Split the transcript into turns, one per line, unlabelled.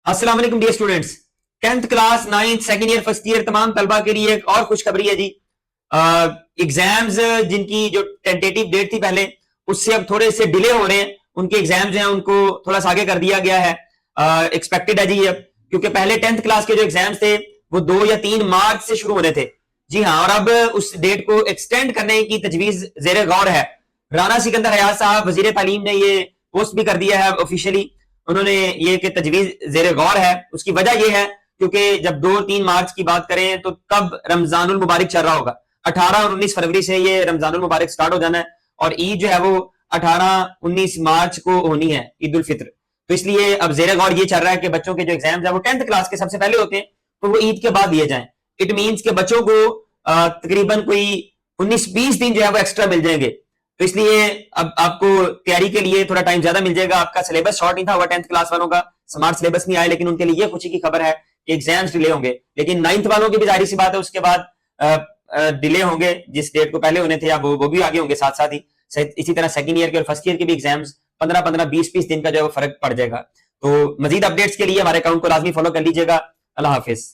अस्सलाम वालेकुम dear students. 10th class 9th second year first year तमाम तलबा के लिए एक और खुशखबरी है जी। एग्जाम्स जिनकी जो टेंटेटिव डेट थी पहले उससे अब थोड़े से डिले हो रहे हैं, उनके एग्जाम्स हैं उनको थोड़ा सा आगे कर दिया गया है। एक्सपेक्टेड है जी अब, क्योंकि पहले 10th क्लास के जो एग्जाम्स थे वो 2 या 3 मार्च से शुरू होने थे जी हाँ, और अब उस डेट को एक्सटेंड करने की तजवीज जेर गौर है। राना सिकंदर हयात साहब वजीर तालीम ने ये पोस्ट भी कर दिया है ऑफिशियली। उन्होंने ये कि तजवीज जेर गौर है। उसकी वजह यह है क्योंकि जब 2-3 मार्च की बात करें तो तब रमजानुल मुबारक चल रहा होगा। 18 और 19 फरवरी से ये रमजानुल मुबारक स्टार्ट हो जाना है और ईद जो है वो 18-19 मार्च को होनी है, ईद उल फित्र। तो इसलिए अब जेर गौर ये चल रहा है कि बच्चों के जो एग्जाम्स है वो 10th क्लास के सबसे पहले होते हैं, तो वो ईद के बाद दिए जाएं। इट मीन्स के बच्चों को तकरीबन कोई 19-20 दिन जो है वो एक्स्ट्रा मिल जाएंगे। तो इसलिए अब आपको तैयारी के लिए थोड़ा टाइम ज्यादा मिल जाएगा। आपका सिलेबस शॉर्ट नहीं था हुआ 10th क्लास वालों का, स्मार्ट सिलेबस नहीं आया, लेकिन उनके लिए खुशी की खबर है कि एग्जाम्स डिले होंगे। लेकिन 9th वालों की भी जाहिर सी बात है उसके बाद डिले होंगे, जिस डेट को पहले होने थे या वो भी आगे होंगे साथ साथ ही। इसी तरह सेकंड ईयर के और फर्स्ट ईयर के भी एग्जाम्स 15-15, 20-20 दिन का जो है वो फर्क पड़ जाएगा। तो मजीद अपडेट्स के लिए हमारे अकाउंट को लाजमी फॉलो कर लीजिएगा। अल्लाह हाफिज।